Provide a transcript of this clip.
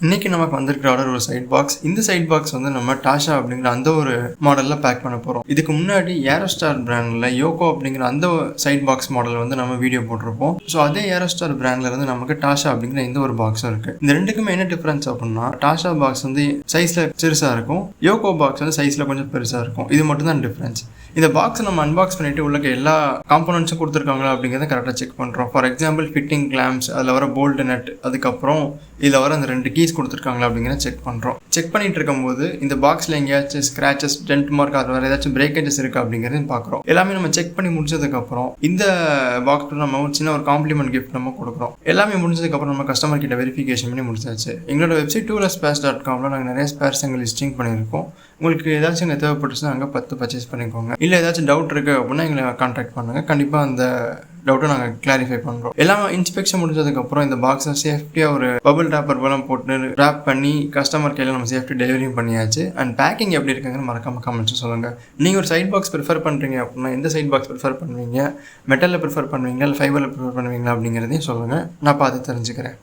இன்னைக்கு நமக்கு வந்திருக்கிற ஆர்டர் ஒரு சைட் பாக்ஸ். இந்த சைட் பாக்ஸ் வந்து நம்ம டாஷா அப்படிங்கிற அந்த ஒரு மாடல்ல பேக் பண்ண போறோம். இதுக்கு முன்னாடி ஏரோஸ்டார் பிராண்ட்ல யோகோ அப்படிங்கிற அந்த சைட் பாக்ஸ் மாடல் வந்து நம்ம வீடியோ போட்டிருப்போம். ஸோ அதே ஏரோஸ்டார் பிராண்ட்ல இருந்து நமக்கு டாஷா அப்படிங்கிற இந்த ஒரு பாக்ஸும் இருக்கு. இந்த ரெண்டுக்குமே என்ன டிஃபரன்ஸ் அப்படின்னா, டாஷா பாக்ஸ் வந்து சைஸ்ல சிறுசா இருக்கும், யோகோ பாக்ஸ் வந்து சைஸ்ல கொஞ்சம் பெருசா இருக்கும். இது மட்டும் தான் டிஃபரன்ஸ். இந்த பாக்ஸ் நம்ம அன்பாக்ஸ் பண்ணிட்டு உள்ள எல்லா காம்போனன்ட்ஸும் கொடுத்துருக்காங்களா அப்படிங்கிறத கரெக்டாக செக் பண்ணுறோம். ஃபார் எக்ஸாம்பிள் ஃபிட்டிங் கிளாம்ப்ஸ், அதில் வர போல்ட் நட், அதுக்கப்புறம் இதில் வர அந்த 2 கீஸ் கொடுத்துருக்காங்களா அப்படிங்கிறத செக் பண்ணுறோம். செக் பண்ணிட்டு இருக்கும்போது இந்த பாக்ஸில் எங்கேயாச்சும் ஸ்க்ராச்சஸ், டென்ட் மார்க், அது வேறு ஏதாச்சும் பிரேக்கேஜஸ் இருக்கா அப்படிங்கிறதையும் பார்க்குறோம். எல்லாமே நம்ம செக் பண்ணி முடிச்சதுக்கப்புறம் இந்த பாக்ஸில் நம்ம ஒரு சின்ன ஒரு காம்ப்ளிமெண்ட் கிஃப்ட் நம்ம கொடுக்குறோம். எல்லாமே முடிஞ்சதுக்கப்புறம் நம்ம கஸ்டமர் கிட்ட வெரிஃபிகேஷன் பண்ணி முடிச்சாச்சு. எங்களோட வெப்சைட் toolspares.comல நாங்கள் நிறைய ஸ்பேர்ஸ் எங்கள் லிஸ்டிங் பண்ணியிருக்கோம். உங்களுக்கு ஏதாச்சும் இங்கே தேவைப்பட்டுச்சுன்னா அங்கே 10 பர்ச்சேஸ் பண்ணிக்கோங்க. இல்லை ஏதாச்சும் டவுட் இருக்குது அப்படின்னா எங்களை கான்டாக்ட் பண்ணுங்கள். கண்டிப்பாக அந்த டவுட்டை நாங்கள் கிளாரிஃபை பண்ணுறோம். எல்லாம் இன்ஸ்பெக்ஷன் முடிஞ்சதுக்கப்புறம் இந்த பாக்ஸை சேஃப்டியாக ஒரு பபிள் ரேப்பர் போலாம் போட்டு ரேப் பண்ணி கஸ்டமர் கையில் நம்ம சேஃப்டி டெலிவரியும் பண்ணியாச்சு. அண்ட் பேக்கிங் எப்படி இருக்குங்கன்னு மறக்காமல் கமெண்ட்ஸ் சொல்லுங்கள். நீங்கள் ஒரு சைட் பாக்ஸ் ப்ரிஃபர் பண்ணுறீங்க அப்படின்னா எந்த சைட் பாக்ஸ் ப்ரிஃபர் பண்ணுவீங்க? மெட்டலில் ப்ரிஃபர் பண்ணுவீங்களா இல்லை ஃபைபரில் ப்ரிஃபர் பண்ணுவீங்களா அப்படிங்கிறதையும் சொல்லுங்கள். நான் பார்த்து தெரிஞ்சுக்கிறேன்.